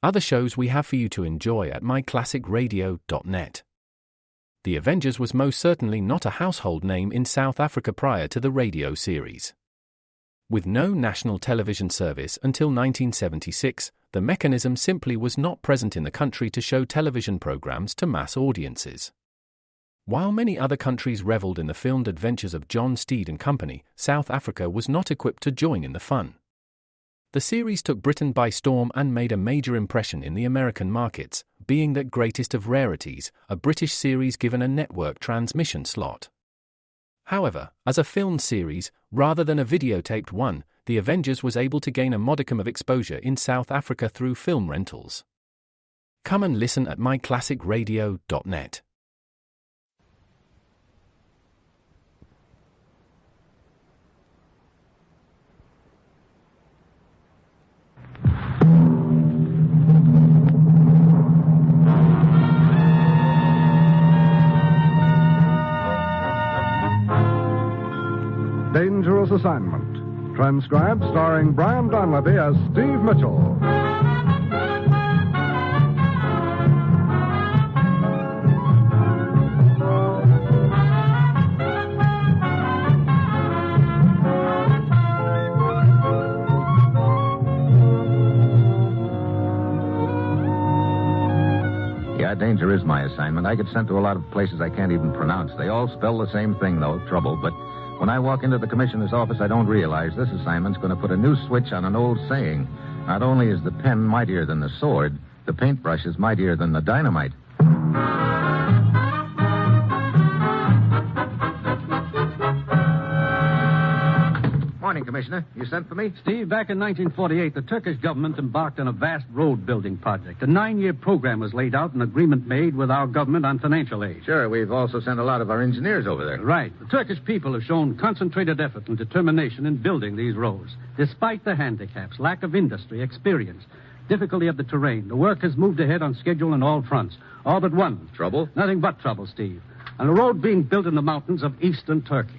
other shows we have for you to enjoy at myclassicradio.net. The Avengers was most certainly not a household name in South Africa prior to the radio series. With no national television service until 1976, the mechanism simply was not present in the country to show television programs to mass audiences. While many other countries reveled in the filmed adventures of John Steed and company, South Africa was not equipped to join in the fun. The series took Britain by storm and made a major impression in the American markets, being that greatest of rarities, a British series given a network transmission slot. However, as a filmed series, rather than a videotaped one, The Avengers was able to gain a modicum of exposure in South Africa through film rentals. Come and listen at myclassicradio.net. Dangerous Assignment, transcribed starring Brian Donlevy as Steve Mitchell. Yeah, danger is my assignment. I get sent to a lot of places I can't even pronounce. They all spell the same thing, though, trouble, but when I walk into the commissioner's office, I don't realize this assignment's going to put a new switch on an old saying. Not only is the pen mightier than the sword, the paintbrush is mightier than the dynamite. Morning, Commissioner. You sent for me? Steve, back in 1948, the Turkish government embarked on a vast road-building project. A 9-year program was laid out, an agreement made with our government on financial aid. Sure, we've also sent a lot of our engineers over there. Right. The Turkish people have shown concentrated effort and determination in building these roads. Despite the handicaps, lack of industry, experience, difficulty of the terrain, the work has moved ahead on schedule on all fronts. All but one. Trouble? Nothing but trouble, Steve. On a road being built in the mountains of eastern Turkey.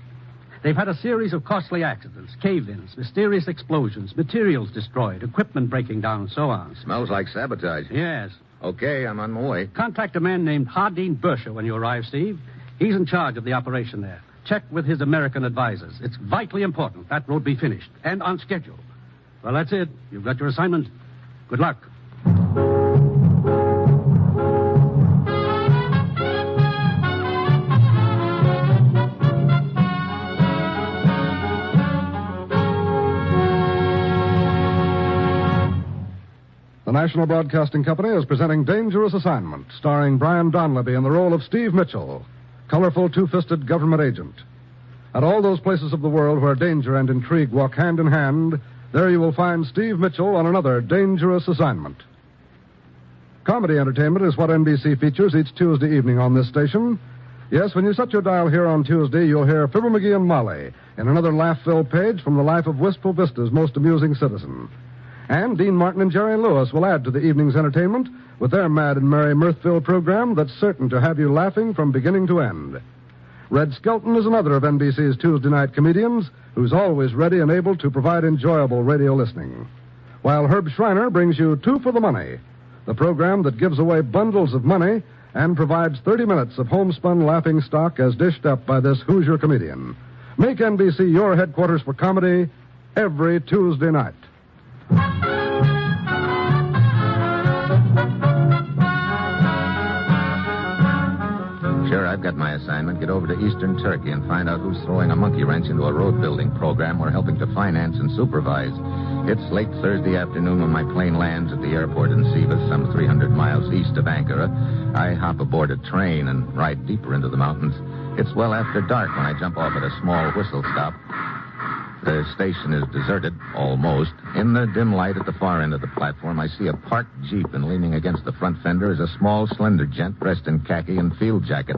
They've had a series of costly accidents, cave-ins, mysterious explosions, materials destroyed, equipment breaking down, and so on. Smells like sabotage. Yes. Okay, I'm on my way. Contact a man named Hardeen Bersher when you arrive, Steve. He's in charge of the operation there. Check with his American advisors. It's vitally important that road be finished and on schedule. Well, that's it. You've got your assignment. Good luck. The National Broadcasting Company is presenting Dangerous Assignment, starring Brian Donlevy in the role of Steve Mitchell, colorful two-fisted government agent. At all those places of the world where danger and intrigue walk hand in hand, there you will find Steve Mitchell on another Dangerous Assignment. Comedy entertainment is what NBC features each Tuesday evening on this station. Yes, when you set your dial here on Tuesday, you'll hear Fibber McGee and Molly in another laugh-filled page from the life of Wistful Vista's most amusing citizen. And Dean Martin and Jerry Lewis will add to the evening's entertainment with their mad and merry mirth-filled program that's certain to have you laughing from beginning to end. Red Skelton is another of NBC's Tuesday night comedians who's always ready and able to provide enjoyable radio listening. While Herb Schreiner brings you Two for the Money, the program that gives away bundles of money and provides 30 minutes of homespun laughing stock as dished up by this Hoosier comedian. Make NBC your headquarters for comedy every Tuesday night. Sure, I've got my assignment. Get over to eastern Turkey and find out who's throwing a monkey wrench into a road-building program we're helping to finance and supervise. It's late Thursday afternoon when my plane lands at the airport in Sivas, some 300 miles east of Ankara. I hop aboard a train and ride deeper into the mountains. It's well after dark when I jump off at a small whistle stop. The station is deserted, almost. In the dim light at the far end of the platform, I see a parked Jeep, and leaning against the front fender is a small, slender gent dressed in khaki and field jacket.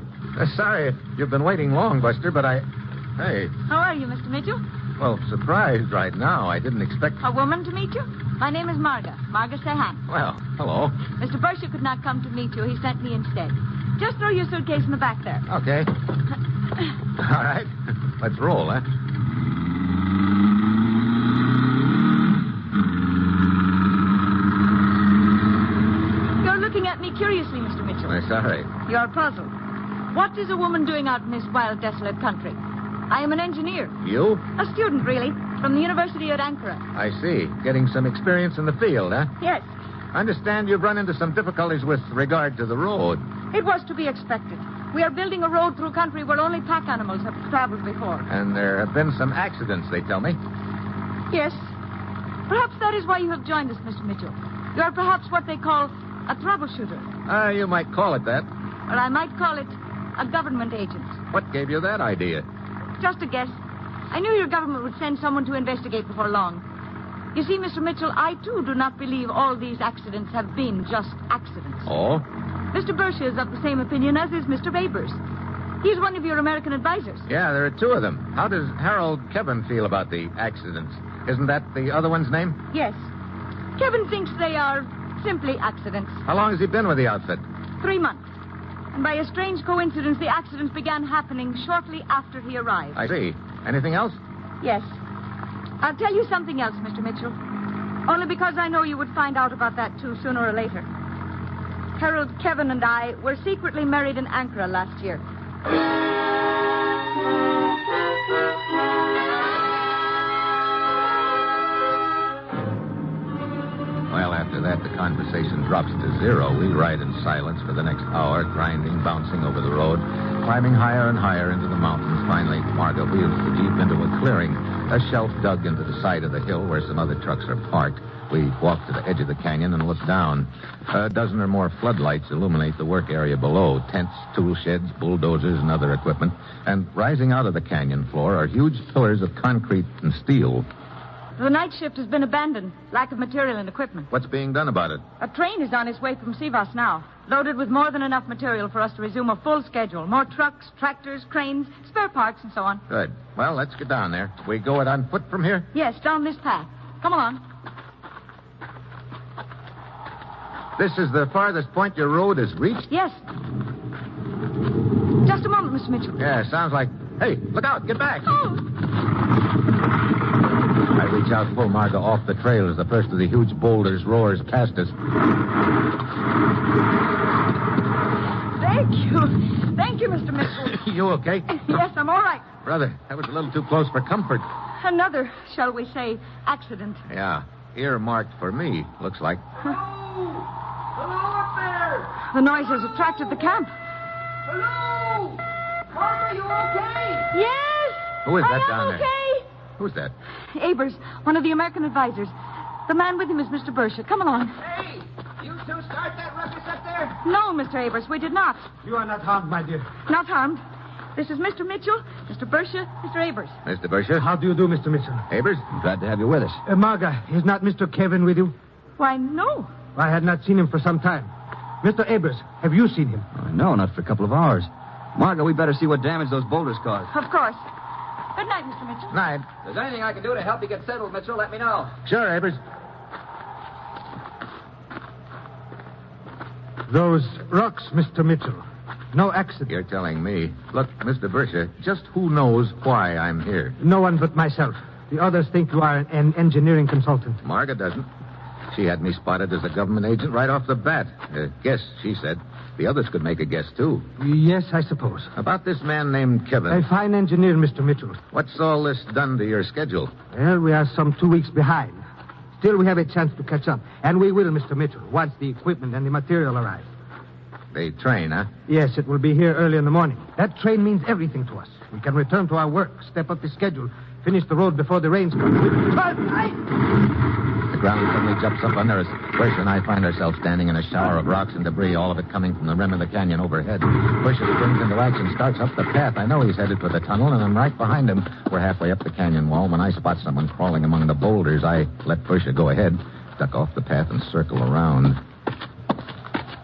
Sorry, you've been waiting long, Buster, but Hey. How are you, Mr. Mitchell? Well, surprised right now. I didn't expect... A woman to meet you? My name is Marga Sehan. Well, hello. Mr. Bersher could not come to meet you. He sent me instead. Just throw your suitcase in the back there. Okay. All right. Let's roll, huh? looking at me curiously, Mr. Mitchell. I'm sorry. You're puzzled. What is a woman doing out in this wild, desolate country? I am an engineer. You? A student, really, from the University at Ankara. I see. Getting some experience in the field, huh? Yes, I understand you've run into some difficulties with regard to the road. it was to be expected. We are building a road through country where only pack animals have traveled before. And there have been some accidents, they tell me. Yes. Perhaps that is why you have joined us, Mr. Mitchell. You are perhaps what they call a troubleshooter. You might call it that. Or I might call it a government agent. What gave you that idea? Just a guess. I knew your government would send someone to investigate before long. You see, Mr. Mitchell, I, too, do not believe all these accidents have been just accidents. Oh? Mr. Bersha is of the same opinion, as is Mr. Babers. He's one of your American advisors. Yeah, there are two of them. How does Harold Kevin feel about the accidents? Isn't that the other one's name? Yes. Kevin thinks they are simply accidents. How long has he been with the outfit? 3 months. And by a strange coincidence, the accidents began happening shortly after he arrived. I see. Anything else? Yes. I'll tell you something else, Mr. Mitchell. Only because I know you would find out about that, too, sooner or later. Harold, Kevin, and I were secretly married in Ankara last year. Well, after that, the conversation drops to zero. We ride in silence for the next hour, grinding, bouncing over the road, climbing higher and higher into the mountains. Finally, Margot wheels the Jeep into a clearing, a shelf dug into the side of the hill where some other trucks are parked. We walk to the edge of the canyon and look down. A dozen or more floodlights illuminate the work area below. Tents, tool sheds, bulldozers, and other equipment. And rising out of the canyon floor are huge pillars of concrete and steel. The night shift has been abandoned. Lack of material and equipment. What's being done about it? A train is on its way from Sivas now, loaded with more than enough material for us to resume a full schedule. More trucks, tractors, cranes, spare parts, and so on. Good. Well, let's get down there. We go it on foot from here? Yes, down this path. Come along. This is the farthest point your road has reached? Yes. Just a moment, Mr. Mitchell. Yeah, sounds like... Hey, look out. Get back. Oh. I reach out, pull Margot off the trail as the first of the huge boulders roars past us. Thank you. Thank you, Mr. Mitchell. You okay? Yes, I'm all right. Brother, that was a little too close for comfort. Another, shall we say, accident. Yeah, earmarked for me, looks like. Hello up there! The noise has attracted the camp. Hello! Martha, you okay? Yes! Who is that I down am there? okay. Who's that? Abers, one of the American advisors. The man with him is Mr. Bersha. Come along. Hey, you two start that ruckus up there? No, Mr. Abers, we did not. You are not harmed, my dear. Not harmed. This is Mr. Mitchell, Mr. Bersha, Mr. Abers. Mr. Bersha? How do you do, Mr. Mitchell? Abers? I'm glad to have you with us. Marga, is not Mr. Kevin with you? Why, no. I had not seen him for some time. Mr. Abers, have you seen him? No, not for a couple of hours. Margot, we better see what damage those boulders caused. Of course. Good night, Mr. Mitchell. Night. If there's anything I can do to help you get settled, Mitchell, let me know. Sure, Abers. Those rocks, Mr. Mitchell. No accident. You're telling me. Look, Mr. Bersha, just who knows why I'm here? No one but myself. The others think you are an engineering consultant. Margot doesn't. She had me spotted as a government agent right off the bat. Guess, she said. The others could make a guess, too. Yes, I suppose. About this man named Kevin. A fine engineer, Mr. Mitchell. What's all this done to your schedule? Well, we are some 2 weeks behind. Still, we have a chance to catch up. And we will, Mr. Mitchell, once the equipment and the material arrive. The train, huh? Yes, it will be here early in the morning. That train means everything to us. We can return to our work, step up the schedule, finish the road before the rains come. The ground suddenly jumps up under us. Bersha and I find ourselves standing in a shower of rocks and debris, all of it coming from the rim of the canyon overhead. Bersha springs into action, starts up the path. I know he's headed for the tunnel, and I'm right behind him. We're halfway up the canyon wall when I spot someone crawling among the boulders. I let Bersha go ahead, duck off the path, and circle around.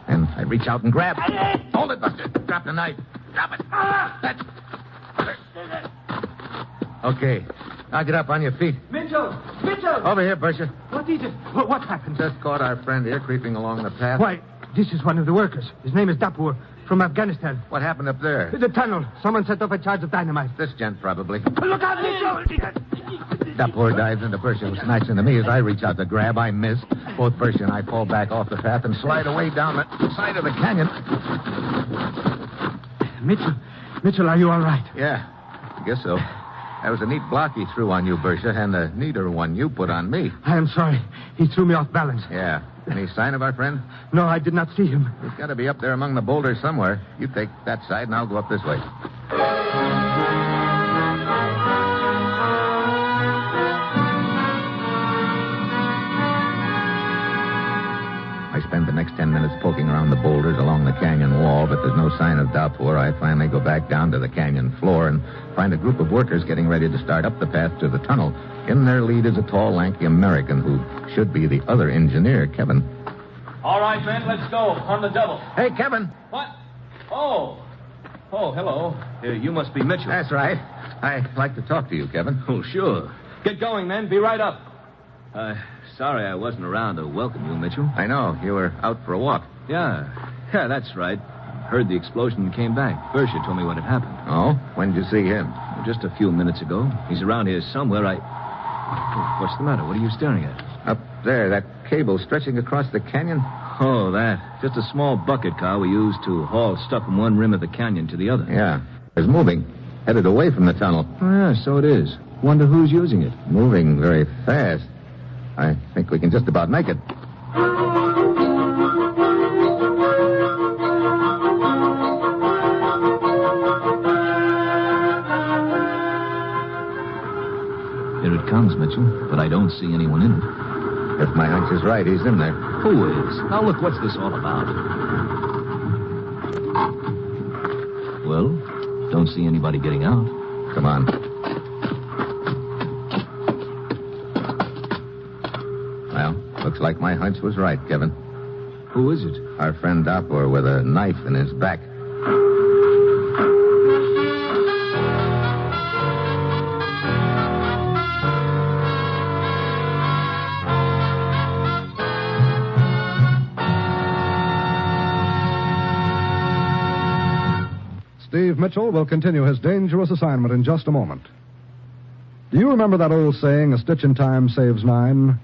And I reach out and grab. Hold it, Buster. Drop the knife. Drop it. That's... Okay. Now get up on your feet. Mitchell! Mitchell! Over here, Bersha. What is it? What happened? Just caught our friend here creeping along the path. Why, this is one of the workers. His name is Dapur, from Afghanistan. What happened up there? The tunnel. Someone set off a charge of dynamite. This gent, probably. Look out, Mitchell! Dapur dives into Bersha, who snatches into me. As I reach out to grab, I miss. Both Bersha and I fall back off the path and slide away down the side of the canyon. Mitchell, are you all right? Yeah, I guess so. That was a neat block he threw on you, Bersha, and a neater one you put on me. I am sorry. He threw me off balance. Yeah. Any sign of our friend? No, I did not see him. He's got to be up there among the boulders somewhere. You take that side, and I'll go up this way. I spend the next 10 minutes poking around the boulders along the canyon wall, but there's no sign of Dapur. I finally go back down to the canyon floor and find a group of workers getting ready to start up the path to the tunnel. In their lead is a tall, lanky American who should be the other engineer, Kevin. All right, men, let's go. On the double. Hey, Kevin. What? Oh, hello. You must be Mitchell. That's right. I'd like to talk to you, Kevin. Oh, sure. Get going, men. Be right up. Sorry I wasn't around to welcome you, Mitchell. I know. You were out for a walk. Yeah, that's right. Heard the explosion and came back. Bersha told me what had happened. Oh? When did you see him? Just a few minutes ago. He's around here somewhere. What's the matter? What are you staring at? Up there, that cable stretching across the canyon. Oh, that. Just a small bucket car we use to haul stuff from one rim of the canyon to the other. Yeah. It's moving. Headed away from the tunnel. Oh, yeah, so it is. Wonder who's using it. Moving very fast. I think we can just about make it. Here it comes, Mitchell, but I don't see anyone in it. If my hunch is right, he's in there. Who is? Now, look, what's this all about? Well, don't see anybody getting out. Come on. Well, looks like my hunch was right, Kevin. Who is it? Our friend Dapur with a knife in his back. Steve Mitchell will continue his dangerous assignment in just a moment. Do you remember that old saying, a stitch in time saves nine?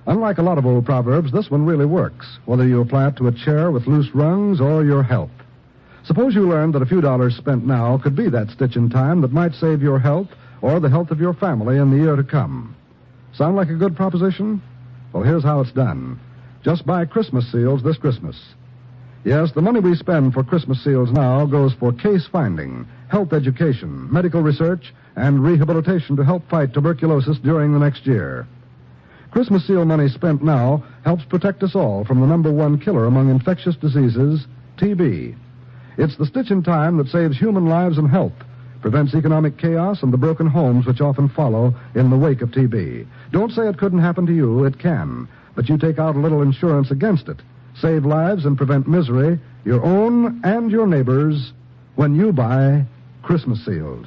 Unlike a lot of old proverbs, this one really works, whether you apply it to a chair with loose rungs or your health. Suppose you learned that a few dollars spent now could be that stitch in time that might save your health or the health of your family in the year to come. Sound like a good proposition? Well, here's how it's done. Just buy Christmas seals this Christmas. Yes, the money we spend for Christmas seals now goes for case finding, health education, medical research, and rehabilitation to help fight tuberculosis during the next year. Christmas seal money spent now helps protect us all from the number one killer among infectious diseases, TB. It's the stitch in time that saves human lives and health, prevents economic chaos and the broken homes which often follow in the wake of TB. Don't say it couldn't happen to you. It can. But you take out a little insurance against it. Save lives and prevent misery, your own and your neighbors, when you buy Christmas seals.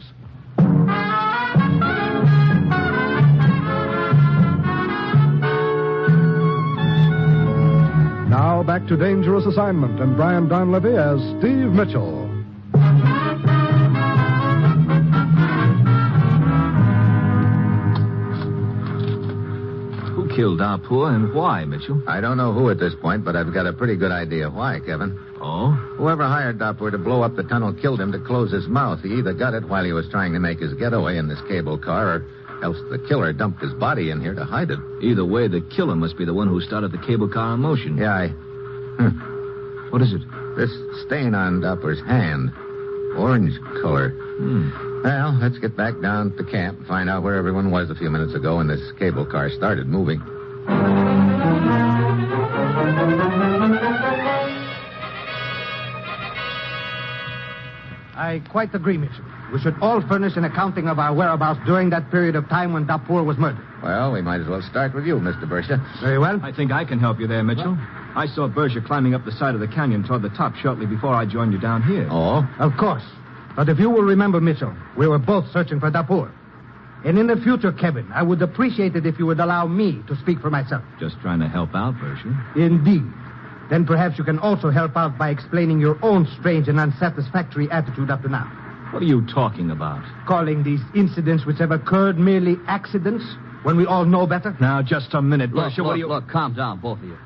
Now back to Dangerous Assignment and Brian Donlevy as Steve Mitchell. Who killed Dapur and why, Mitchell? I don't know who at this point, but I've got a pretty good idea why, Kevin. Oh? Whoever hired Dapur to blow up the tunnel killed him to close his mouth. He either got it while he was trying to make his getaway in this cable car, or else the killer dumped his body in here to hide it. Either way, the killer must be the one who started the cable car in motion. Yeah, What is it? This stain on Dapur's hand. Orange color. Well, let's get back down to camp and find out where everyone was a few minutes ago when this cable car started moving. I quite agree, Mitchell. We should all furnish an accounting of our whereabouts during that period of time when Dapur was murdered. Well, we might as well start with you, Mr. Bersha. Very well. I think I can help you there, Mitchell. I saw Bersha climbing up the side of the canyon toward the top shortly before I joined you down here. Oh? Of course. But if you will remember, Mitchell, we were both searching for Dapur. And in the future, Kevin, I would appreciate it if you would allow me to speak for myself. Just trying to help out, Bersha. Indeed. Then perhaps you can also help out by explaining your own strange and unsatisfactory attitude up to now. What are you talking about? Calling these incidents which have occurred merely accidents? when we all know better? Now, just a minute, Look, Bersha. What do you... look, calm down, both of you.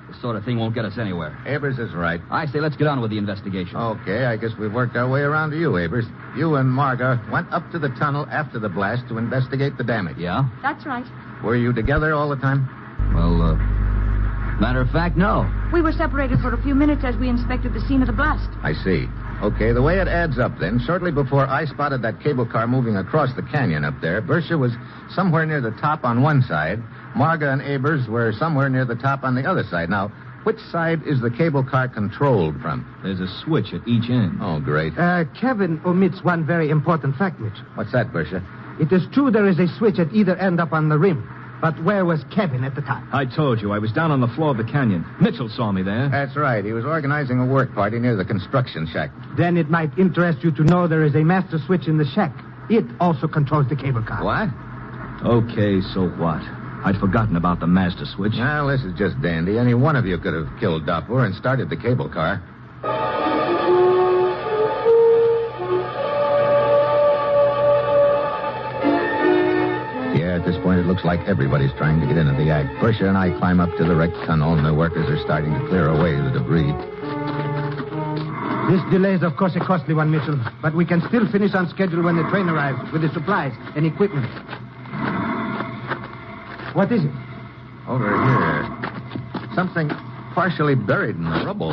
This sort of thing won't get us anywhere. Abers is right. I say let's get on with the investigation. Okay, I guess we've worked our way around to you, Abers. You and Marga went up to the tunnel after the blast to investigate the damage. Yeah? That's right. Were you together all the time? Well, matter of fact, no. We were separated for a few minutes as we inspected the scene of the blast. I see. Okay, the way it adds up then, shortly before I spotted that cable car moving across the canyon up there, Bersha was somewhere near the top on one side. Marga and Abers were somewhere near the top on the other side. Now, which side is the cable car controlled from? There's a switch at each end. Oh, great. Kevin omits one very important fact, Mitchell. What's that, Bersha? It is true there is a switch at either end up on the rim. But where was Kevin at the time? I told you, I was down on the floor of the canyon. Mitchell saw me there. That's right. He was organizing a work party near the construction shack. Then it might interest you to know there is a master switch in the shack. It also controls the cable car. What? Okay, so what? I'd forgotten about the master switch. Well, this is just dandy. Any one of you could have killed Dapur and started the cable car. Yeah, at this point, it looks like everybody's trying to get into the act. Bersha and I climb up to the wrecked tunnel, and the workers are starting to clear away the debris. This delay is, of course, a costly one, Mitchell. But we can still finish on schedule when the train arrives with the supplies and equipment. What is it? Over here. Something partially buried in the rubble.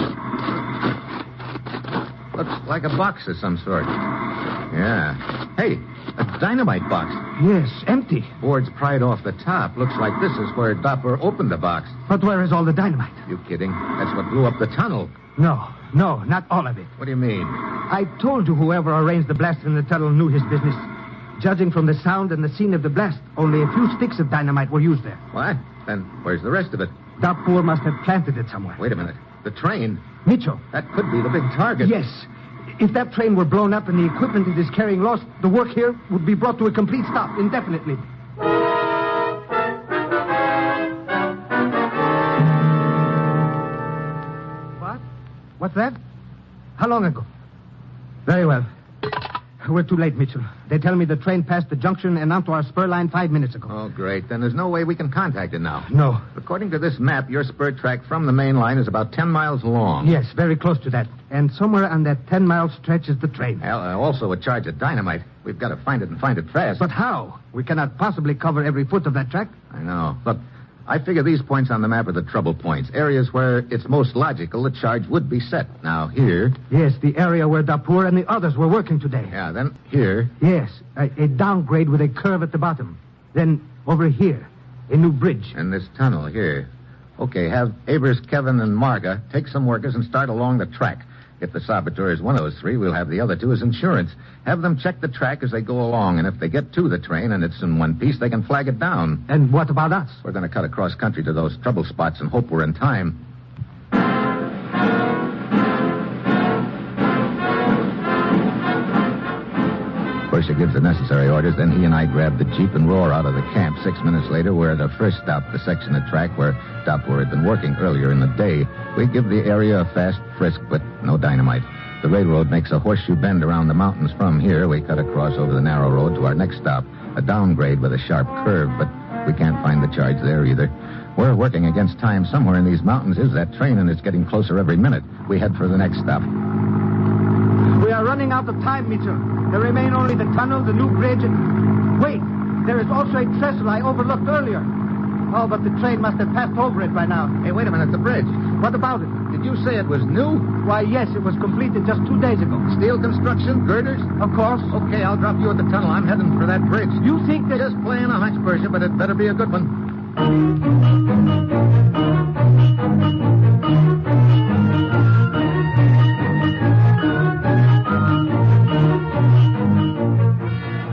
Looks like a box of some sort. Yeah. Hey, a dynamite box. Yes, empty. Boards pried off the top. Looks like this is where Dapur opened the box. But where is all the dynamite? You kidding? That's what blew up the tunnel. No, not all of it. What do you mean? I told you whoever arranged the blast in the tunnel knew his business. Judging from the sound and the scene of the blast, only a few sticks of dynamite were used there. What? Then where's the rest of it? Dapur must have planted it somewhere. Wait a minute. The train? Mitchell. That could be the big target. Yes. If that train were blown up and the equipment it is carrying lost, the work here would be brought to a complete stop indefinitely. What? What's that? How long ago? Very well. We're too late, Mitchell. They tell me the train passed the junction and onto our spur line 5 minutes ago. Oh, great. Then there's no way we can contact it now. No. According to this map, your spur track from the main line is about 10 miles long. Yes, very close to that. And somewhere on that 10-mile stretch is the train. Also a charge of dynamite. We've got to find it and find it fast. But how? We cannot possibly cover every foot of that track. I know. Look, I figure these points on the map are the trouble points. Areas where it's most logical the charge would be set. Now, here... Yes, the area where Dapur and the others were working today. Yeah, then here... Yes, a downgrade with a curve at the bottom. Then over here, a new bridge. And this tunnel here. Okay, have Abers, Kevin, and Marga take some workers and start along the track. If the saboteur is one of those three, we'll have the other two as insurance. Have them check the track as they go along, and if they get to the train and it's in one piece, they can flag it down. And what about us? We're going to cut across country to those trouble spots and hope we're in time. Bersha gives the necessary orders, then he and I grab the Jeep and roar out of the camp. 6 minutes later, we're at our first stop, the section of track where Dapur had been working earlier in the day. We give the area a fast frisk, but no dynamite. The railroad makes a horseshoe bend around the mountains from here. We cut across over the narrow road to our next stop, a downgrade with a sharp curve, but we can't find the charge there either. We're working against time. Somewhere in these mountains is that train, and it's getting closer every minute. We head for the next stop. We are running out of time, Mitchell. There remain only the tunnel, the new bridge, and... Wait, there is also a trestle I overlooked earlier. Oh, but the train must have passed over it by now. Hey, wait a minute, the bridge. What about it? Did you say it was new? Why, yes, it was completed just 2 days ago. Steel construction, girders? Of course. Okay, I'll drop you at the tunnel. I'm heading for that bridge. You think that... Just playing a hunch, Bersha, but it better be a good one.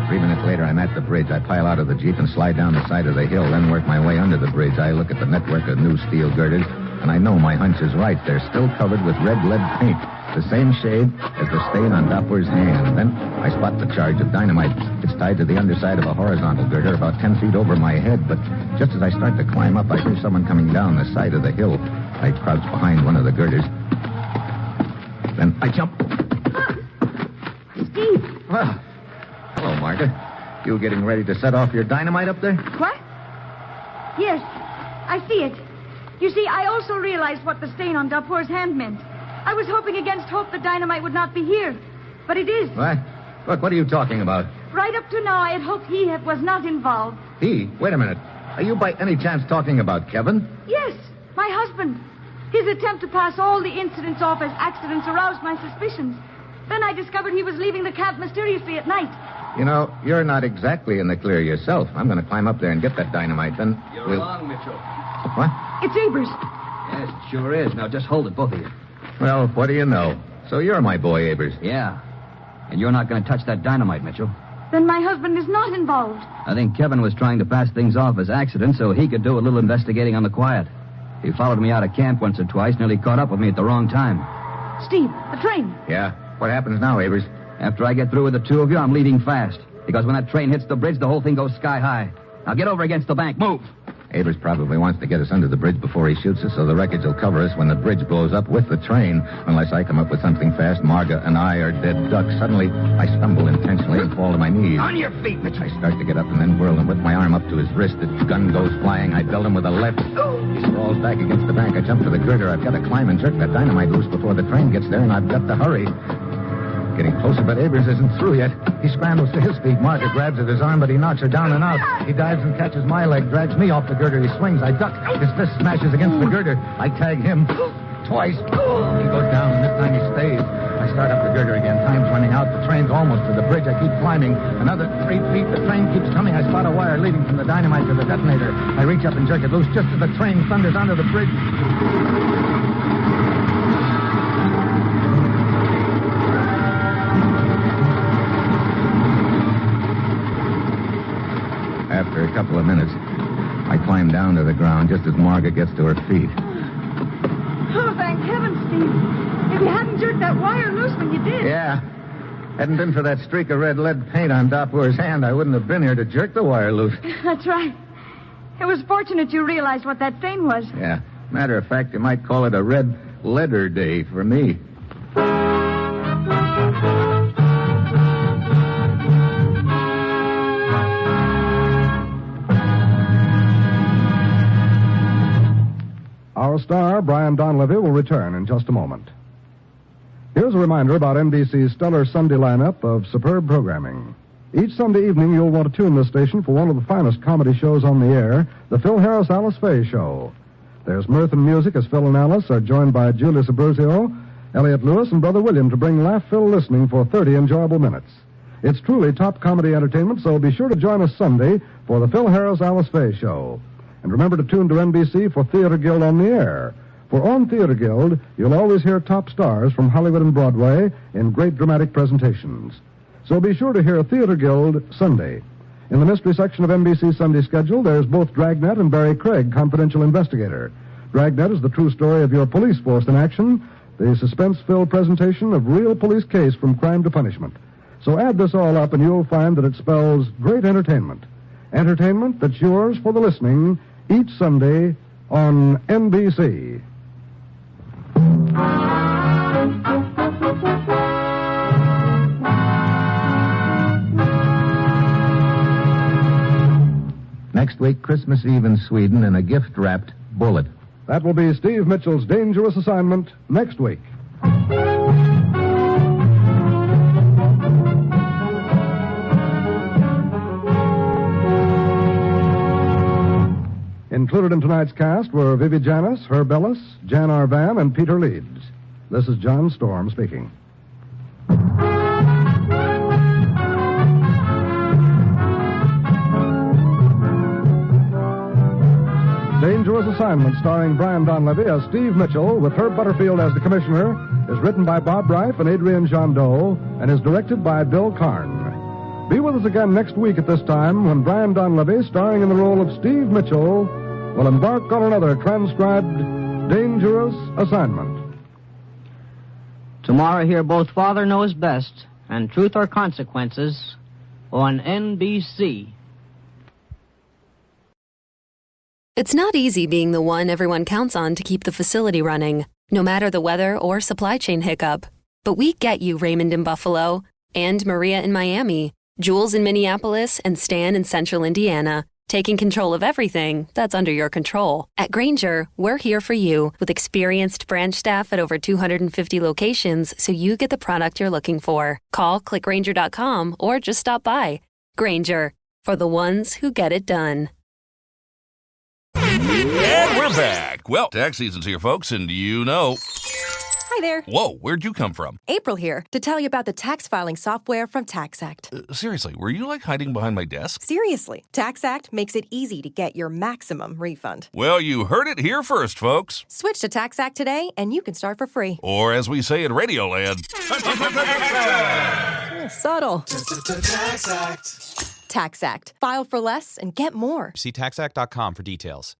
3 minutes later, I'm at the bridge. I pile out of the Jeep and slide down the side of the hill, then work my way under the bridge. I look at the network of new steel girders, and I know my hunch is right. They're still covered with red lead paint, the same shade as the stain on Dapur's hand. Then I spot the charge of dynamite. It's tied to the underside of a horizontal girder about 10 feet over my head, but just as I start to climb up, I hear someone coming down the side of the hill. I crouch behind one of the girders. Then I jump. Steve. Well, hello, Marga. You getting ready to set off your dynamite up there? What? Yes, I see it. You see, I also realized what the stain on Dapoor's hand meant. I was hoping against hope the dynamite would not be here. But it is. What? Look, what are you talking about? Right up to now, I had hoped he was not involved. He? Wait a minute. Are you by any chance talking about Kevin? Yes, my husband. His attempt to pass all the incidents off as accidents aroused my suspicions. Then I discovered he was leaving the camp mysteriously at night. You know, you're not exactly in the clear yourself. I'm going to climb up there and get that dynamite, then You're we'll... wrong, Mitchell. What? It's Abers. Yes, it sure is. Now, just hold it, both of you. Well, what do you know? So you're my boy, Abers. Yeah. And you're not going to touch that dynamite, Mitchell. Then my husband is not involved. I think Kevin was trying to pass things off as accidents so he could do a little investigating on the quiet. He followed me out of camp once or twice, nearly caught up with me at the wrong time. Steve, the train. Yeah? What happens now, Abers? After I get through with the two of you, I'm leading fast. Because when that train hits the bridge, the whole thing goes sky high. Now get over against the bank. Move. Abers probably wants to get us under the bridge before he shoots us, so the wreckage will cover us when the bridge blows up with the train. Unless I come up with something fast, Marga and I are dead ducks. Suddenly, I stumble intentionally and fall to my knees. On your feet, Mitchell. I start to get up and then whirl and whip my arm up to his wrist. The gun goes flying. I belt him with a left. He sprawls back against the bank. I jump to the girder. I've got to climb and jerk that dynamite loose before the train gets there, and I've got to hurry. Getting closer, but Abers isn't through yet. He scrambles to his feet. Marga grabs at his arm, but he knocks her down and out. He dives and catches my leg, drags me off the girder. He swings. I duck. His fist smashes against the girder. I tag him twice. He goes down, and this time he stays. I start up the girder again. Time's running out. The train's almost to the bridge. I keep climbing. Another 3 feet. The train keeps coming. I spot a wire leading from the dynamite to the detonator. I reach up and jerk it loose just as the train thunders onto the bridge. After a couple of minutes, I climb down to the ground just as Marga gets to her feet. Oh, thank heaven, Steve. If you hadn't jerked that wire loose when you did. Yeah. Hadn't been for that streak of red lead paint on Dapoor's hand, I wouldn't have been here to jerk the wire loose. That's right. It was fortunate you realized what that stain was. Yeah. Matter of fact, you might call it a red letter day for me. Our star, Brian Donlevy, will return in just a moment. Here's a reminder about NBC's stellar Sunday lineup of superb programming. Each Sunday evening, you'll want to tune this station for one of the finest comedy shows on the air, the Phil Harris Alice Faye Show. There's mirth and music as Phil and Alice are joined by Julius Abruzio, Elliot Lewis, and Brother William to bring laugh-filled listening for 30 enjoyable minutes. It's truly top comedy entertainment, so be sure to join us Sunday for the Phil Harris Alice Faye Show. And remember to tune to NBC for Theater Guild on the Air. For on Theater Guild, you'll always hear top stars from Hollywood and Broadway in great dramatic presentations. So be sure to hear Theater Guild Sunday. In the mystery section of NBC's Sunday schedule, there's both Dragnet and Barry Craig, confidential investigator. Dragnet is the true story of your police force in action, the suspense-filled presentation of real police case from crime to punishment. So add this all up and you'll find that it spells great entertainment. Entertainment that's yours for the listening each Sunday on NBC. Next week, Christmas Eve in Sweden and a gift-wrapped bullet. That will be Steve Mitchell's dangerous assignment next week. Included in tonight's cast were Vivi Janis, Herb Ellis, Jan Arvan, and Peter Leeds. This is John Storm speaking. Dangerous Assignment, starring Brian Donlevy as Steve Mitchell, with Herb Butterfield as the commissioner, is written by Bob Reif and Adrian Jandot, and is directed by Bill Karn. Be with us again next week at this time when Brian Donlevy, starring in the role of Steve Mitchell, will embark on another transcribed Dangerous Assignment. Tomorrow, hear both Father Knows Best and Truth or Consequences on NBC. It's not easy being the one everyone counts on to keep the facility running, no matter the weather or supply chain hiccup. But we get you, Raymond in Buffalo, and Maria in Miami, Jules in Minneapolis, and Stan in Central Indiana. Taking control of everything that's under your control. At Grainger, we're here for you with experienced branch staff at over 250 locations so you get the product you're looking for. Call, click Grainger.com, or just stop by. Grainger, for the ones who get it done. And we're back. Well, tax season's here, folks, and you know... Hi there. Whoa, where'd you come from? April here to tell you about the tax filing software from TaxAct. Seriously, were you hiding behind my desk? Seriously, TaxAct makes it easy to get your maximum refund. Well, you heard it here first, folks. Switch to TaxAct today and you can start for free. Or as we say in Radioland, subtle. TaxAct. TaxAct. File for less and get more. See taxact.com for details.